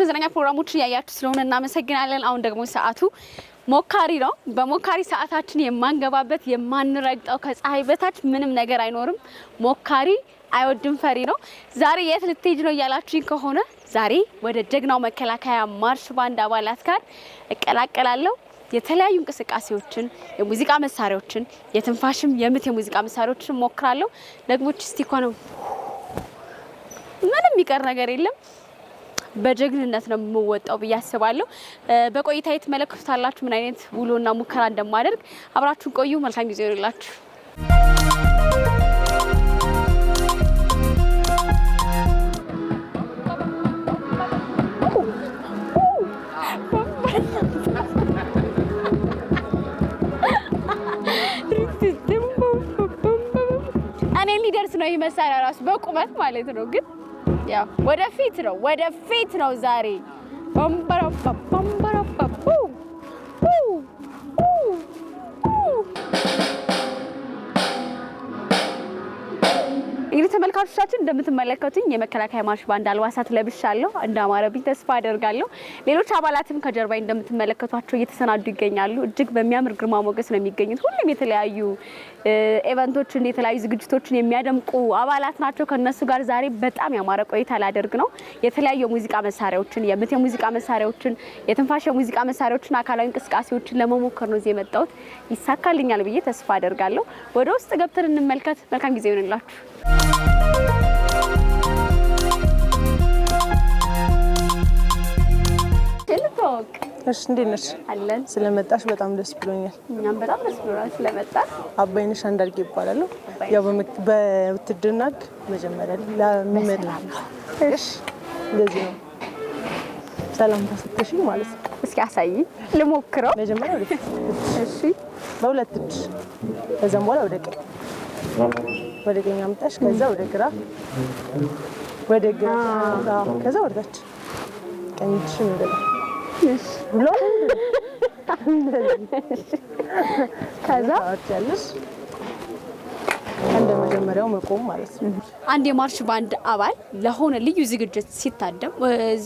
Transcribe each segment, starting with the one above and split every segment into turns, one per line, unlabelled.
መዝናኛ ፕሮግራሞችን ያያችሁ ስለሆነ እናመሰግናለን። አሁን ደግሞ ሰዓቱ ሞካሪ ነው። በሞካሪ ሰዓታችን የማንገባበት የማንረግጠው ከፀሐይ በታች ምንም ነገር አይኖርም። ሞካሪ አይወድም ፈሪ ነው። ዛሬ የት ልትሄጂ ነው እያላችሁኝ ከሆነ ዛሬ ወደ ጀግናው መከላከያ ማርሽ ባንድ አባላት ጋር እቀላቀላለሁ። የተለያዩ እንቅስቃሴዎችን፣ የሙዚቃ መሳሪያዎችን፣ የትንፋሽም የምት የሙዚቃ መሳሪያዎችን ሞክራለሁ። ደግሞ እስቲ እኮ ነው ምንም የሚቀር ነገር የለም። በጀግንነት ነው የምወጣው ብዬ አስባለሁ። በቆይታ ትመለከቱታላችሁ ምን አይነት ውሎና ሙከራ እንደማደርግ። አብራችሁን ቆዩ። መልካም ጊዜ ይሁንላችሁ። እኔ ሊደርስ ነው ይሄ መሳሪያ ራሱ በቁመት ማለት ነው። ግን ያው ወደፊት ነው ዛሬ እንግዲህ ተመልካቾቻችን እንደምትመለከቱኝ የመከላከያ ማርሽ ባንድ አልባሳት ለብሻለሁ። እንዳማረብኝ ተስፋ አደርጋለሁ። ሌሎች አባላትም ከጀርባይ እንደምትመለከቷቸው እየተሰናዱ ይገኛሉ። እጅግ በሚያምር ግርማ ሞገስ ነው የሚገኙት። ሁሉም የተለያዩ ኢቨንቶችን የተለያዩ ዝግጅቶችን የሚያደምቁ አባላት ናቸው። ከነሱ ጋር ዛሬ በጣም ያማረ ቆይታ ላደርግ ነው። የተለያዩ የሙዚቃ መሳሪያዎችን፣ የምት የሙዚቃ መሳሪያዎችን፣ የትንፋሽ የሙዚቃ መሳሪያዎችን፣ አካላዊ እንቅስቃሴዎችን ለመሞከር ነው እዚህ የመጣሁት። ይሳካልኛል ብዬ ተስፋ አደርጋለሁ። ወደ ውስጥ ገብተን እንመልከት። መልካም ጊዜ ይሁንላችሁ።
እሺ እንዴት ነሽ?
አለን።
ስለመጣሽ በጣም ደስ ብሎኛል።
እኛም በጣም ደስ ብሎናል ስለመጣሽ።
አባይነሽ አንዳርጌ ይባላል። ያው በውትድርና መጀመሪያ ለሚመጣ እሺ፣ እንደዚህ ነው ሰላም ተሰጥሽ ማለት ነው።
እስኪ አሳይ ልሞክረው።
መጀመሪያ ወደ
እሺ፣
በሁለት እጅ ከዛም በኋላ ወደ ቀኝ አምጣሽ፣ ከዛ ወደ ግራ፣ ወደ ግራ፣ ከዛ ወደ ታች ቀኝ እጅሽን ወደ ላይ ብሎ
ከዛ
አትያለሽ እንደ መጀመሪያው መቆም ማለት ነው።
አንድ የማርሽ ባንድ አባል ለሆነ ልዩ ዝግጅት ሲታደም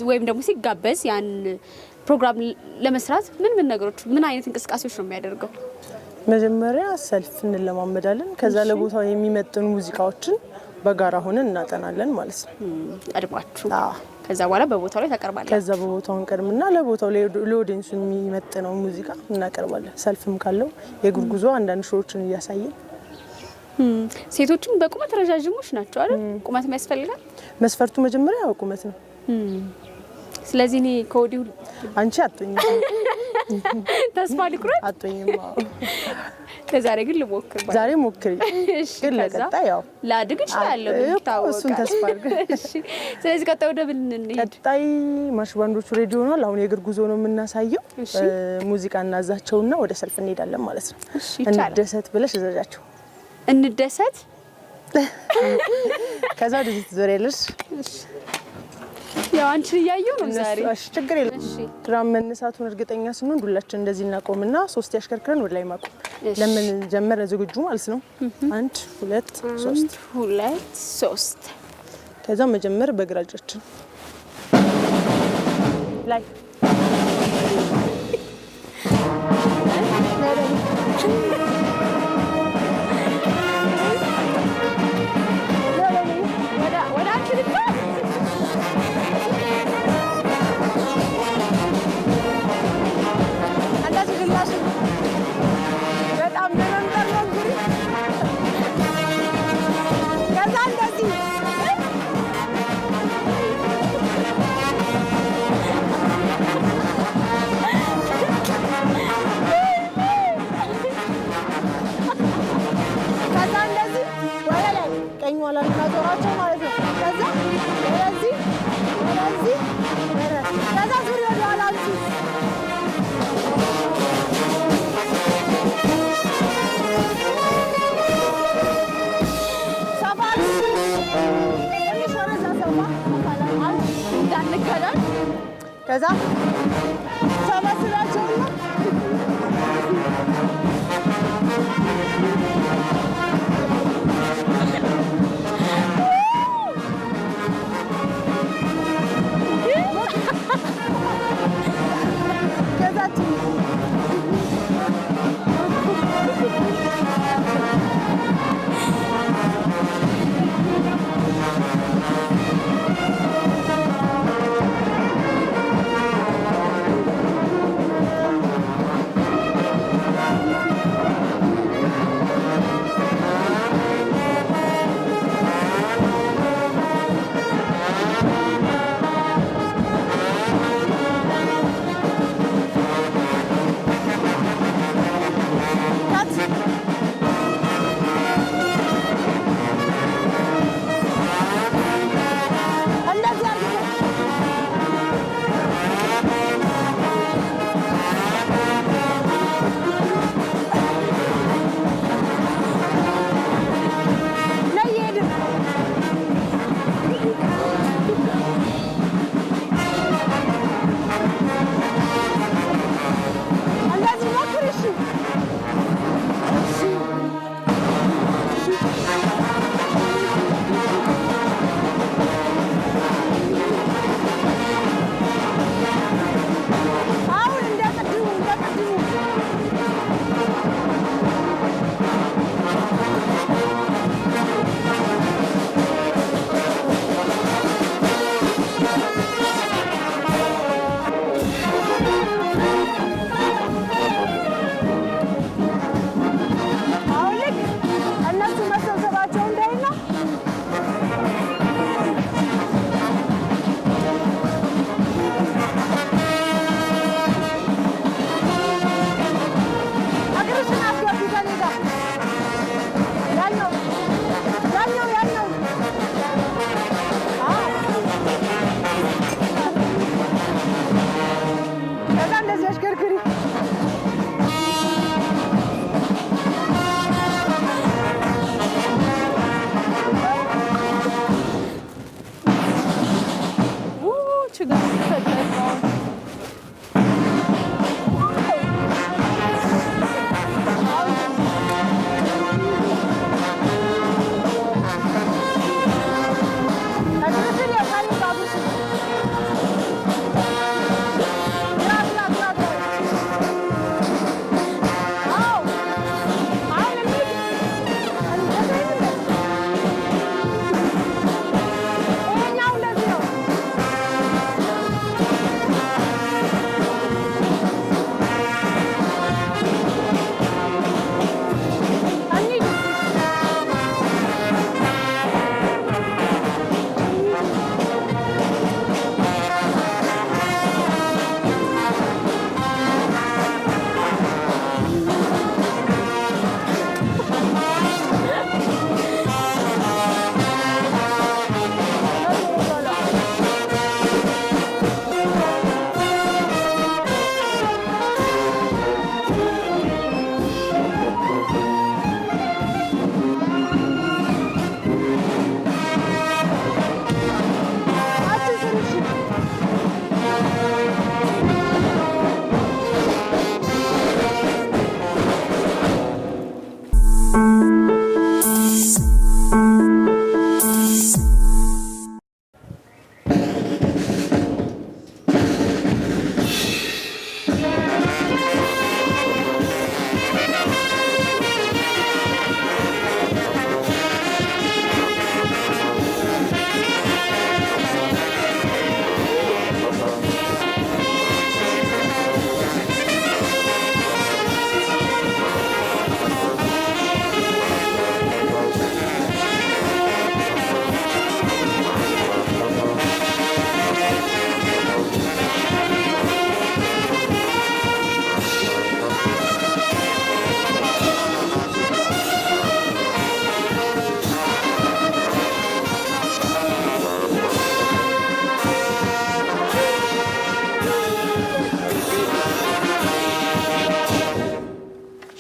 ወይም ደግሞ ሲጋበዝ ያን ፕሮግራም ለመስራት ምን ነገሮች ምን አይነት እንቅስቃሴዎች ነው የሚያደርገው?
መጀመሪያ ሰልፍ እንለማመዳለን። ከዛ ለቦታው የሚመጥኑ ሙዚቃዎችን በጋራ ሆነን እናጠናለን ማለት ነው።
ቀድማችሁ ከዛ በኋላ በቦታው ላይ ታቀርባለን።
ከዛ በቦታው እንቀርምና ለቦታው ለኦዲየንሱ የሚመጥነው ሙዚቃ እናቀርባለን። ሰልፍም ካለው የእግር ጉዞ አንዳንድ ሾዎችን እያሳየን።
ሴቶችን በቁመት ረጃጅሞች ናቸው አይደል? ቁመት ያስፈልጋል።
መስፈርቱ መጀመሪያ ያው ቁመት ነው።
ስለዚህ እኔ ከወዲሁ
አንቺ አጥቶኝ
ተስፋ ልቁረጥ
አጥቶኝም።
ከዛሬ ግን ልሞክር።
ዛሬ ሞክሪ። ግን ለቀጣይ ያው
ላድግ እችላለሁ ታውቃለህ።
እሱን ተስፋ አድርገን።
እሺ፣ ስለዚህ ቀጣይ ወደ ምን እንሂድ?
ቀጣይ ማርሽ ባንዶቹ ሬዲ ሆኗል። አሁን የእግር ጉዞ ነው የምናሳየው። ሙዚቃ እናዛቸውና ወደ ሰልፍ እንሄዳለን ማለት ነው። እንደሰት ብለሽ እዘዣቸው።
እንደሰት
ከዛ ወደዚህ ትዞሪያለሽ።
እሺ፣ ያው አንቺ እያየሁ ነው ዛሬ።
እሺ፣ ችግር የለም። ድራም መነሳቱን እርግጠኛ ስንሆን ዱላችን እንደዚህ እናቆምና 3 ያሽከርከረን ወደ ላይ ማቆም። ለምን ጀመረ ዝግጁ ማለት ነው። 1 2 3
2 3
ከዛ መጀመር በግራ እጃችን ላይ ከዛ ሰባስባቸው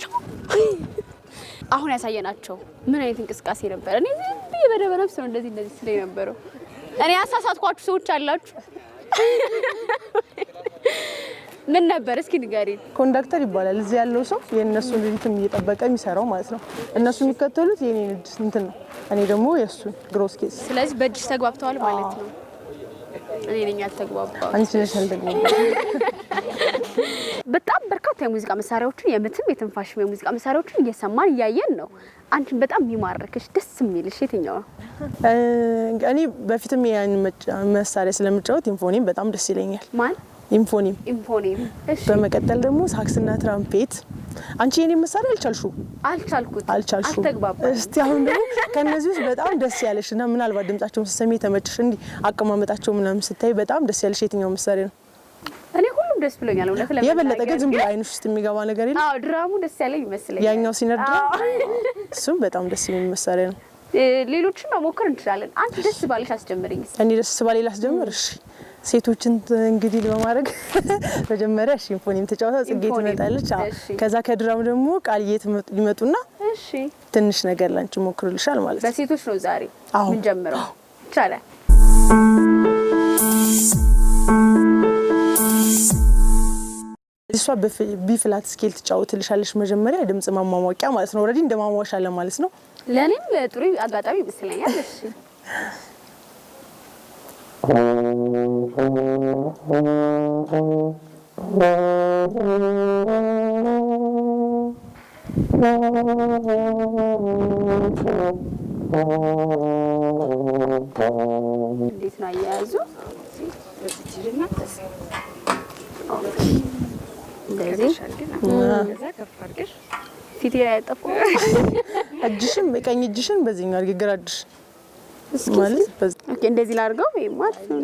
ናቸው። አሁን ያሳየናቸው ምን አይነት እንቅስቃሴ ነበር? እኔ በደበ ነፍስ ነው እንደዚህ ስለ ነበረው። እኔ ያሳሳትኳችሁ ሰዎች አላችሁ? ምን ነበር እስኪ ንገሪኝ።
ኮንዳክተር ይባላል እዚህ ያለው ሰው የእነሱን ሪትም እየጠበቀ የሚሰራው ማለት ነው። እነሱ የሚከተሉት የኔን እንትን ነው፣ እኔ ደግሞ የእሱን ግሮስ ኬስ።
ስለዚህ በእጅሽ ተግባብተዋል ማለት ነው። እኔ ነኝ ያልተግባባው።
አንቺ ነሽ ያልተግባባው።
በጣም በርካታ የሙዚቃ መሳሪያዎችን የምትም የትንፋሽ የሙዚቃ መሳሪያዎችን እየሰማን እያየን ነው። አንቺን በጣም የሚማርከሽ ደስ የሚልሽ የትኛው ነው?
እኔ በፊትም ያን መሳሪያ ስለምጫወት ኢንፎኒም በጣም ደስ ይለኛል።
ማን?
ኢንፎኒም።
እሺ።
በመቀጠል ደግሞ ሳክስና ትራምፔት። አንቺ የኔ መሳሪያ
አልቻልኩት።
አልተግባባም። እስቲ አሁን ደግሞ ከነዚህ ውስጥ በጣም ደስ ያለሽና ምናልባት ድምጻቸውን ስትሰሚ ተመችሽ እንዲ አቀማመጣቸው ምናምን ስታይ በጣም ደስ ያለሽ የትኛው መሳሪያ ነው?
እኔ ሁሉም ደስ ብሎኛል። እውነት ለምን
የበለጠ ግን ዝም ብሎ አይንሽ ውስጥ የሚገባ ነገር የለም?
አዎ ድራሙ ደስ ያለኝ ይመስለኛል።
ያኛው ሲነድ እሱም በጣም ደስ የሚል መሳሪያ ነው።
ሌሎችን መሞከር እንችላለን። አንቺ ደስ ባለሽ አስጀምሪኝ።
እኔ ደስ ባለኝ ላስጀምር። እሺ ሴቶችን እንግዲህ ለማድረግ መጀመሪያ ሲምፎኒም ተጫውታ ጽጌ ትመጣለች። ከዛ ከድራም ደግሞ ቃልዬ ይመጡና
እሺ
ትንሽ ነገር ላንቺ ሞክርልሻል ማለት ነው።
በሴቶች ነው ዛሬ ምን ጀምረው ይቻላል።
እሷ በቢ ፍላት ስኬል ትጫወትልሻለሽ መጀመሪያ ድምጽ ማሟሟቂያ ማለት ነው። ኦሬዲ እንደማሟሻለ ማለት ነው።
ለኔም ጥሩ አጋጣሚ ይመስለኛል። እሺ እንዴት ነው አያያዙ? ፊት ያጠፋ
እጅሽን ቀኝ እጅሽን በዚህኛው አድርጊ፣ ግራ እጅሽ ማለት በዚህ።
ኦኬ እንደዚህ ላድርገው ወይ ማለት ነው?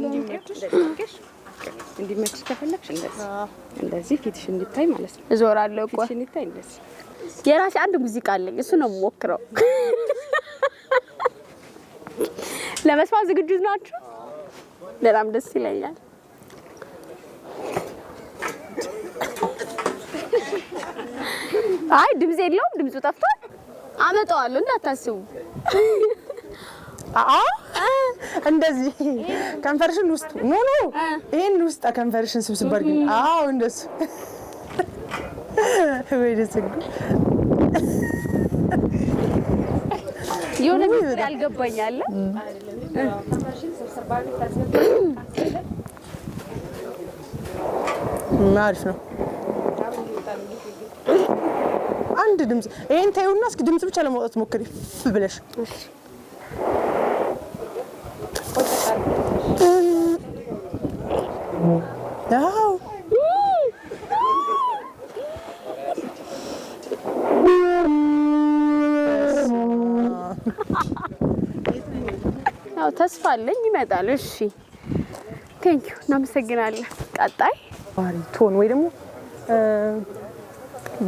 እንዲመችሽ ከፈለግሽ እንደዚህ ፊትሽ እንዲታይ ማለት ነው።
እዞራለሁ እኮ
ፊትሽ እንዲታይ እንደዚህ።
የራሴ አንድ ሙዚቃ አለኝ፣ እሱ ነው የምሞክረው። ለመስማት ዝግጁ ናችሁ? በጣም ደስ ይለኛል። አይ ድምጽ የለውም፣ ድምጹ ጠፍቷል። አመጣዋለሁ እንዳታስቡ።
እንደዚህ ከንፈርሽን ውስጥ ኖ ይሄን ውስጥ ከንፈርሽን ስብስብ አድርጊ። አዎ እንደሱ ወይ ደስ ይላል።
የሆነ ነገር ያልገባኛል።
አሪፍ ነው። አንድ ድምጽ ይሄን ታዩና እስኪ ድምጽ ብቻ ለማውጣት ሞክሪ ብለሽ። አዎ
ያው ተስፋ አለኝ ይመጣል። እሺ ቴንኪው እናመሰግናለን። ቀጣይ
ባሪቶን ወይ ደግሞ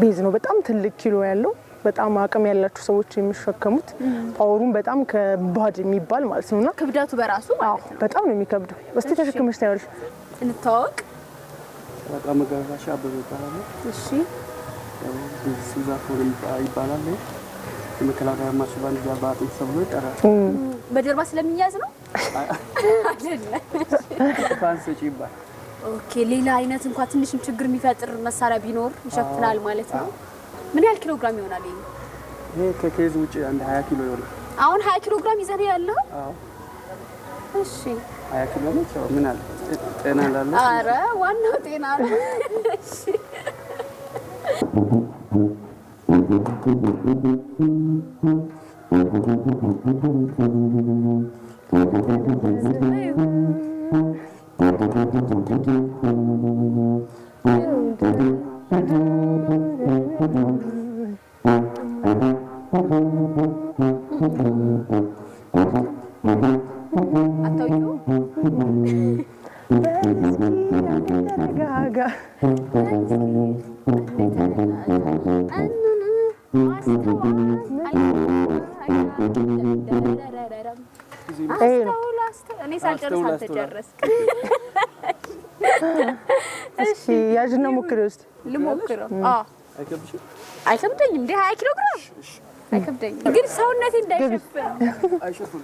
ቤዝ ነው። በጣም ትልቅ ኪሎ ያለው በጣም አቅም ያላችሁ ሰዎች የሚሸከሙት ፓወሩን በጣም ከባድ የሚባል ማለት ነውና
ክብደቱ በራሱ ማለት ነው
በጣም ነው የሚከብደው። እስቲ ተሸክመሽ ታያለሽ።
እንተዋወቅ።
በጣም መጋጋሻ በመጣለ
እሺ
ሱዛፎን ይባላል። የመከላከያ ማርሽ ባንድ ጃባቲ ሰብሎ ይጠራል።
በጀርባ ስለሚያዝ ነው አይደለም?
ፋንስ ይባላል።
ኦኬ ሌላ አይነት እንኳን ትንሽም ችግር የሚፈጥር መሳሪያ ቢኖር ይሸፍናል ማለት ነው። ምን ያህል ኪሎ ግራም ይሆናል ይሄ?
ይሄ ከኬዝ ውጪ አንድ 20 ኪሎ ይሆናል።
አሁን 20 ኪሎ ግራም ይዘህ ያለው?
አዎ
እሺ
20 ኪሎ ነው። ምን አለ ጤና ላለ?
አረ ዋናው ጤና ነው። እሺ እኔ ሳልጨርስ አልተጨረስክ።
እሺ ያዥና ሞክሪው እስቲ።
ልሞክረው። አይከብደኝም እንዴ 20 ኪሎ ግራም አይከብደኝም ግን ሰውነቴ እንዳይሸፍን
አይሸፍም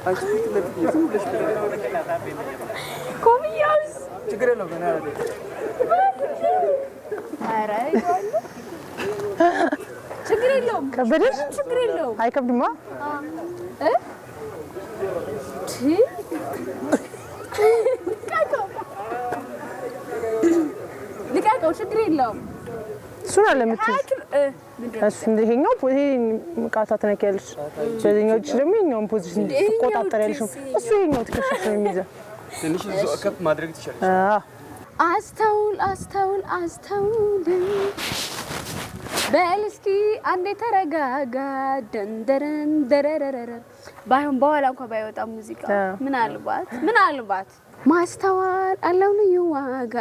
አንቺ ለምን ብለሽ
ኮሚያውስ
ችግር የለውም ገና አይደል
ኧረ ችግር የለውም
ከበደሽ
ችግር የለውም
አይከብድማ
ልቀቀው ችግር የለውም
እሱን አለምትይ እሱ እንደሄኛው ይሄ ቃታ ተነኪያለሽ በዚህኛው እጅ ደግሞ የኛውን ፖዚሽን ትቆጣጠሪያለሽ እሱ ይሄኛው ትከሻሽ ነው የሚይዘው
ትንሽ ከፍ ማድረግ ትችላለሽ
አስተውል አስተውል አስተውል በል እስኪ አንዴ ተረጋጋ ደንደረን ደረረረ ባይሆን በኋላ እንኳን ባይወጣ ሙዚቃ ምናልባት ማስተዋል አለው ልዩ ዋጋ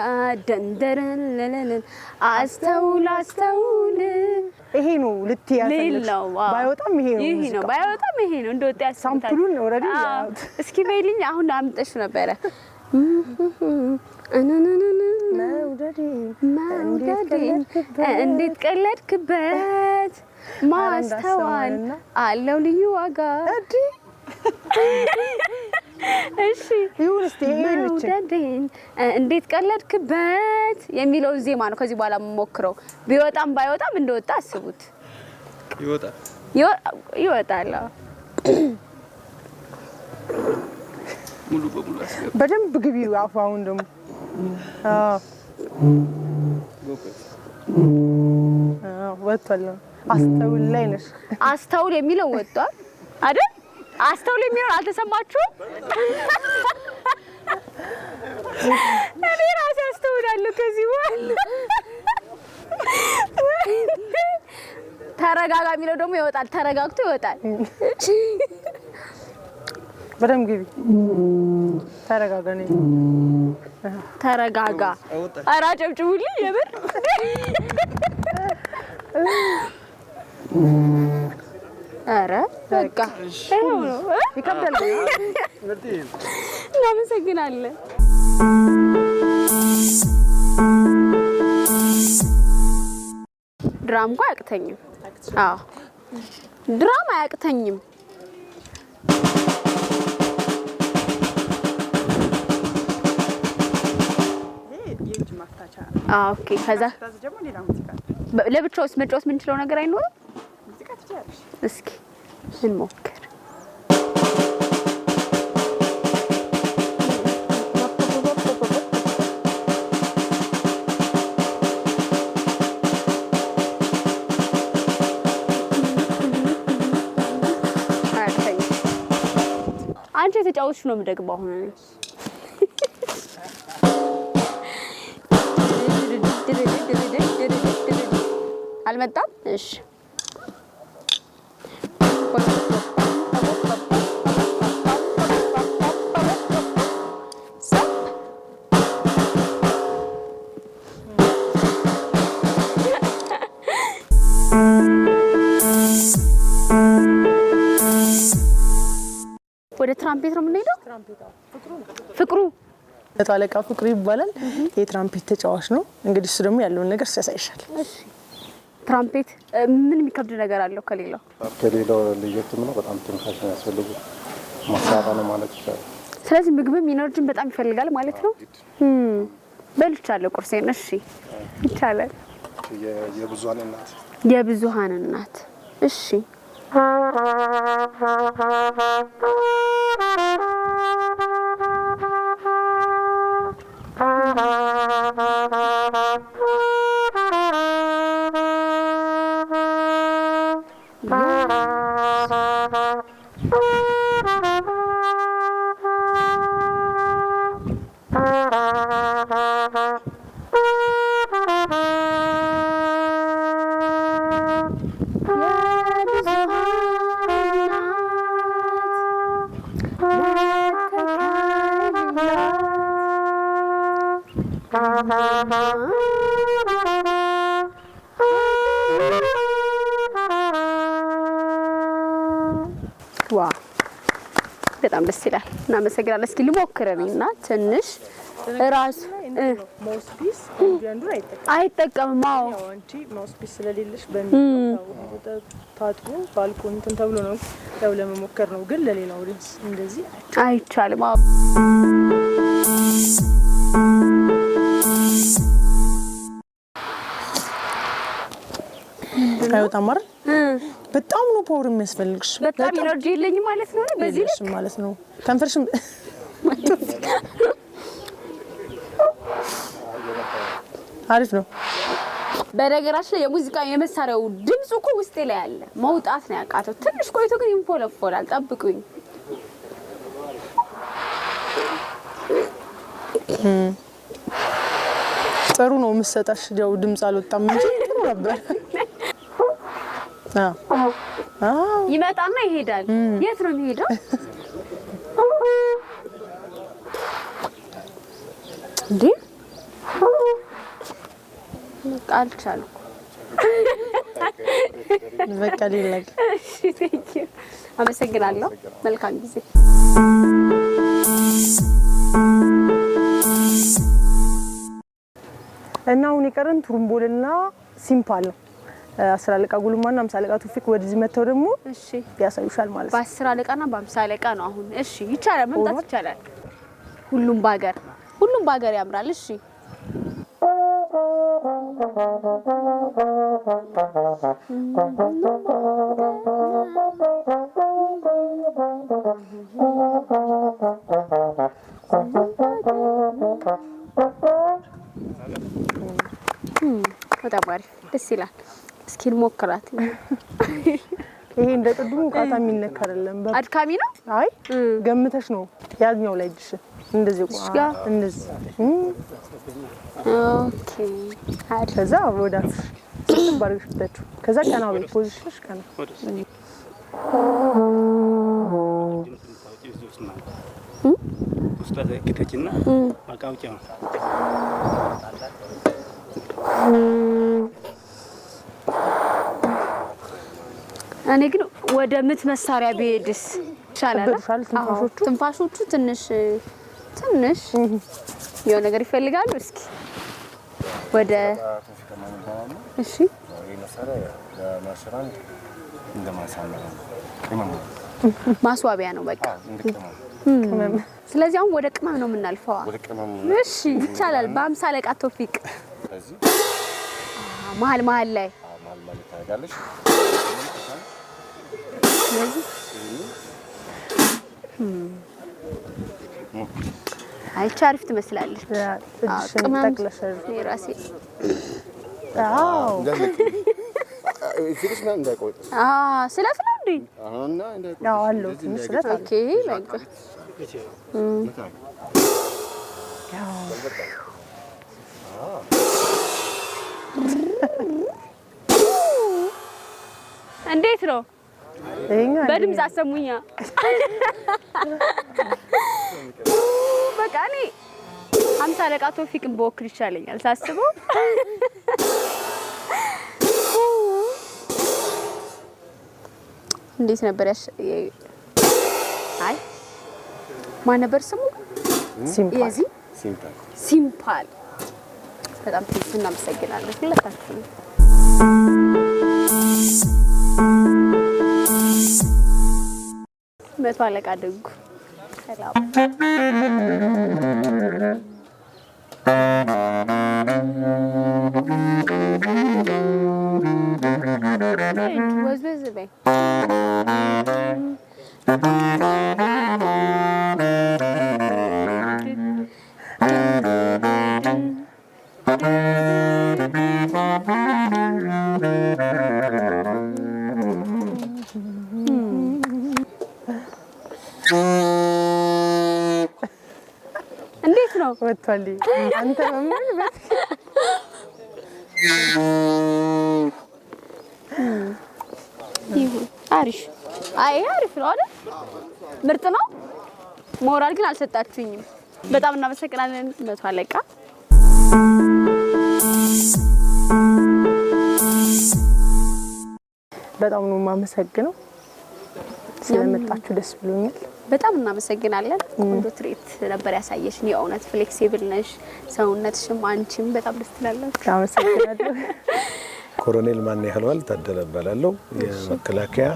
ደንደረን ለለለን አስተውል አስተውል
ይሄ ነው ልትያዘልሽ ባይወጣም ይሄ ነው
ባይወጣም ይሄ ነው እንደወጣ
ሳምፕሉን ኦሬዲ
እስኪ በይልኝ አሁን አምጥሽ ነበረ እንዴት ቀለድክበት ማስተዋል አለው ልዩ ዋጋ እሺ
ይሁን እስቲ
መውደዴን እንዴት ቀለድክበት የሚለው ዜማ ነው ከዚህ በኋላ የምሞክረው ቢወጣም ባይወጣም እንደወጣ አስቡት ይወጣል
ሙሉ በሙሉ አስገባ
በደንብ ግቢው አፋውን ደግሞ ወጥቷል አስተውል ላይ ነሽ
አስተውል የሚለው ወጥቷል አይደል አስተውል የሚለው አልተሰማችሁም እኔ ራሴ አስተውላለሁ ከዚህ በኋላ ተረጋጋ የሚለው ደግሞ ይወጣል ተረጋግቶ ይወጣል
በደንብ ግቢ ተረጋጋ ነኝ
ተረጋጋ ኧረ ጨብጭቡልኝ የምር ኧረ በቃ ይኸው ነው
ይከብዳል
እናመሰግናለን ድራም እኮ አያቅተኝም አዎ ድራም አያቅተኝም ኦኬ ከዛ ለብቻውስ መጫወት የምንችለው ነገር አይኖርም እስኪ እንሞክር አንቺ የተጫወትሽ ነው የምደግመው አሁን አልመጣም እሺ ወደ ትራምፔት ነው የምንሄደው ፍቅሩ
አለቃ ፍቅሩ ይባላል የትራምፔት ተጫዋች ነው እንግዲህ እሱ ደግሞ ያለውን ነገር ያሳይሻል
እሺ ትራምፔት ምን የሚከብድ ነገር አለው ከሌላው
ለየት ነው በጣም ትንፋሽ ነው ያስፈልገው ማሳራ ነው ማለት ይችላል
ስለዚህ ምግብም ኢነርጂን በጣም ይፈልጋል ማለት ነው በልቻለሁ ቁርሴን እሺ ይቻላል የብዙሃን እናት እሺ ዋ በጣም ደስ ይላል እናመሰግናለን እስኪ ልሞክር እኔና ትንሽ ራሱ
ማውስፒስ አንዱን
አይጠቀምም። አዎ
ያው አንቺ ማውስፒስ ስለሌለሽ በሚለው ታጥቦ ባልኮን እንትን ተብሎ ነው ያው ለመሞከር ነው። ግን ለሌላ ኦዲየንስ እንደዚህ
አይቻልም። አዎ
አይወጣም አይደል? በጣም ነው ፓወር የሚያስፈልግሽ።
በጣም ኢነርጂ የለኝም ማለት ነው። በዚህ ልክ
ማለት ነው ከንፈርሽም አሪፍ ነው።
በነገራችን ላይ የሙዚቃ የመሳሪያው ድምጽ እኮ ውስጤ ላይ አለ። መውጣት ነው ያቃተው። ትንሽ ቆይቶ ግን ይንፎለፎላል። ጠብቁኝ።
ጥሩ ነው የምትሰጣሽ። ያው ድምጽ አልወጣም እንጂ ጥሩ ነበር።
ይመጣና ይሄዳል። የት ነው የሚሄደው? እንዴ አልቻልኩም።
በቃ ሊላክ።
እሺ ቴንክ ዩ አመሰግናለሁ። መልካም ጊዜ።
እና አሁን የቀረን ቱሩምቦልና ሲምፓል ነው። 10 አለቃ ጉልማና 50 አለቃ ቶፊቅ ወደዚህ መተው ደግሞ
እሺ
ያሳዩሻል ማለት ነው።
በ10 አለቃና በ50 አለቃ ነው አሁን። እሺ ይቻላል፣ መምጣት ይቻላል። ሁሉም ባገር ያምራል። እሺ በጣም አሪፍ ደስ ይላል። እስኪ እንሞክራት።
ይሄ እንደ ቅድሙ ቃታ የሚነካ አይደለም።
አድካሚ ነው።
አይ ገምተሽ ነው ያኛው ላይ ድሽ እንደዚህ ቆይ እንደዚህ
ኦኬ አሪፍ።
ከዛ ወዳፍ ባርግሽታችሁ ከዛ ቀና ወይ ፖዚሽንሽ ቀና
ውስጥ ለከተችና ማቃውጫው
እኔ ግን ወደ ምት መሳሪያ ቢሄድስ ይሻላል። ትንፋሾቹ ትንሽ የሆነ ነገር ይፈልጋሉ። እስኪ ወደ እሺ ማስዋቢያ ነው በቃ። ስለዚህ አሁን ወደ ቅመም ነው የምናልፈው። እሺ ይቻላል። በ50 አለቃ ቶፊቅ መሀል ላይ ታጋለሽ። አይቻ አሪፍ ትመስላለች። ቅመም ራሴ
ፊልስ ነው እንዳይቆጥ
ስለት ነው እንዴ?
አሁንና እንዳይቆጥ
አለው ትንሽ ስለት።
ኦኬ ላይክ እንዴት ነው? በድምጽ አሰሙኛ። በቃ እኔ 50 አለቃ ቶፊቅን በወክል ይሻለኛል ሳስበው። እንዴት ነበር አይ ማን ነበር ስሙ? ሲምፓል። በጣም እናመሰግናለን ሁላችሁም። መቶ አለቃ ደጉ ሰላም ወዝወዝ በይ እንዴት ነው
ወጥቷል? አንተ ምን
ይሁን አሪፍ። አይ አሪፍ ነው አይደል? ምርጥ ነው። ሞራል ግን አልሰጣችሁኝም። በጣም እናመሰግናለን መቶ አለቃ።
በጣም ነው የማመሰግነው ስለመጣችሁ፣ ደስ ብሎኛል።
በጣም እናመሰግናለን። ቆንጆ ትርኢት ነበር ያሳየሽን። የእውነት ፍሌክሲብል ነሽ፣ ሰውነትሽም አንቺም በጣም ደስ ትላላችሁ።
አመሰግናለሁ።
ኮሎኔል ማን ያህልዋል ታደለ እባላለሁ። የመከላከያ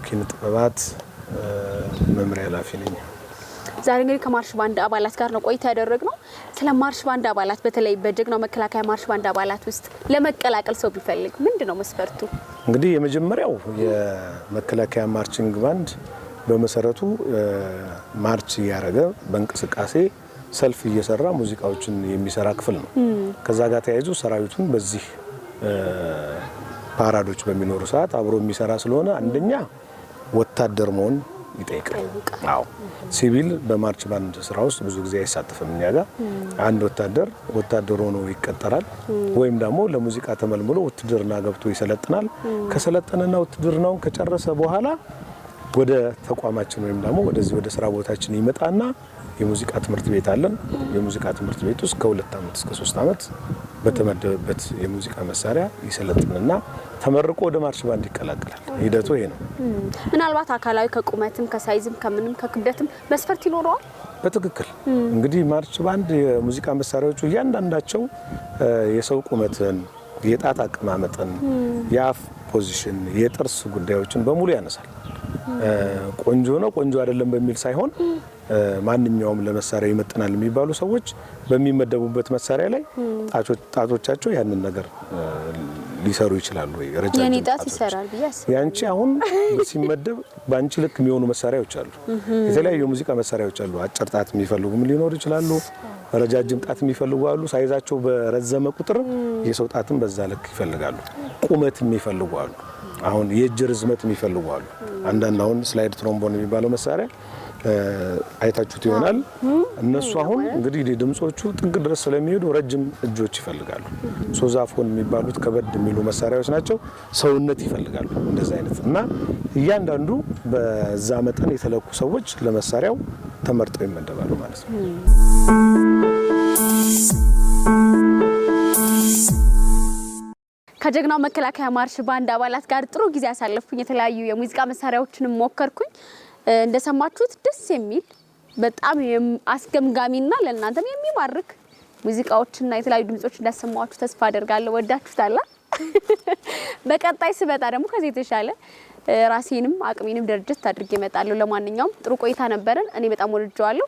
ኪነ ጥበባት መምሪያ ኃላፊ ነኝ።
ዛሬ እንግዲህ ከማርሽ ባንድ አባላት ጋር ነው ቆይታ ያደረግነው። ስለ ማርሽ ባንድ አባላት በተለይ በጀግናው መከላከያ ማርሽ ባንድ አባላት ውስጥ ለመቀላቀል ሰው ቢፈልግ ምንድነው መስፈርቱ?
እንግዲህ የመጀመሪያው የመከላከያ ማርቺንግ ባንድ በመሰረቱ ማርች እያደረገ በእንቅስቃሴ ሰልፍ እየሰራ ሙዚቃዎችን የሚሰራ ክፍል ነው። ከዛ ጋር ተያይዞ ሰራዊቱን በዚህ ፓራዶች በሚኖሩ ሰዓት አብሮ የሚሰራ ስለሆነ አንደኛ ወታደር መሆን ይጠይቃል። አዎ ሲቪል በማርች ባንድ ስራ ውስጥ ብዙ ጊዜ አይሳተፍም። እኛ ጋር አንድ ወታደር ሆኖ ይቀጠራል ወይም ደግሞ ለሙዚቃ ተመልምሎ ውትድርና ገብቶ ይሰለጥናል። ከሰለጠነና ውትድርናውን ከጨረሰ በኋላ ወደ ተቋማችን ወይም ደግሞ ወደዚህ ወደ ስራ ቦታችን ይመጣና የሙዚቃ ትምህርት ቤት አለን። የሙዚቃ ትምህርት ቤት ውስጥ ከ2 ዓመት እስከ 3 ዓመት በተመደበበት የሙዚቃ መሳሪያ ይሰለጥንና ተመርቆ ወደ ማርሽ ባንድ ይቀላቀላል። ሂደቱ ይሄ ነው።
ምናልባት አካላዊ ከቁመትም ከሳይዝም ከምንም ከክብደትም መስፈርት ይኖረዋል?
በትክክል እንግዲህ ማርሽ ባንድ የሙዚቃ መሳሪያዎቹ እያንዳንዳቸው የሰው ቁመትን፣ የጣት አቀማመጥን፣ የአፍ ፖዚሽን፣ የጥርስ ጉዳዮችን በሙሉ ያነሳል። ቆንጆ ነው ቆንጆ አይደለም በሚል ሳይሆን ማንኛውም ለመሳሪያ ይመጥናል የሚባሉ ሰዎች በሚመደቡበት መሳሪያ ላይ ጣቶቻቸው ያንን ነገር ሊሰሩ ይችላሉ ወይ? ረጃጅም
የኔ ጣት ይሰራል ቢያስ
ያንቺ አሁን ሲመደብ ባንቺ ልክ የሚሆኑ መሳሪያዎች አሉ። የተለያዩ የሙዚቃ መሳሪያዎች አሉ። አጭር ጣት የሚፈልጉም ሊኖር ይችላሉ። ረጃጅም ጣት የሚፈልጉ አሉ። ሳይዛቸው በረዘመ ቁጥር የሰው ጣትም በዛ ልክ ይፈልጋሉ። ቁመት የሚፈልጉ አሉ። አሁን የእጅ ርዝመት የሚፈልጉ አሉ። አንዳንድ አሁን ስላይድ ትሮምቦን የሚባለው መሳሪያ አይታችሁት ይሆናል። እነሱ አሁን እንግዲህ ድምጾቹ ጥግ ድረስ ስለሚሄዱ ረጅም እጆች ይፈልጋሉ። ሶዛፎን የሚባሉት ከበድ የሚሉ መሳሪያዎች ናቸው። ሰውነት ይፈልጋሉ እንደዛ አይነት እና እያንዳንዱ በዛ መጠን የተለኩ ሰዎች ለመሳሪያው ተመርጠው ይመደባሉ ማለት ነው።
ከጀግናው መከላከያ ማርሽ ባንድ አባላት ጋር ጥሩ ጊዜ ያሳለፍኩኝ። የተለያዩ የሙዚቃ መሳሪያዎችንም ሞከርኩኝ። እንደሰማችሁት ደስ የሚል በጣም አስገምጋሚና ለእናንተም የሚማርክ ሙዚቃዎችና የተለያዩ ድምጾች እንዳሰማችሁ ተስፋ አደርጋለሁ። ወዳችሁታላ። በቀጣይ ስመጣ ደግሞ ከዚህ የተሻለ ራሴንም አቅሜንም ደረጃት አድርጌ እመጣለሁ። ለማንኛውም ጥሩ ቆይታ ነበረን። እኔ በጣም ወድጄዋለሁ።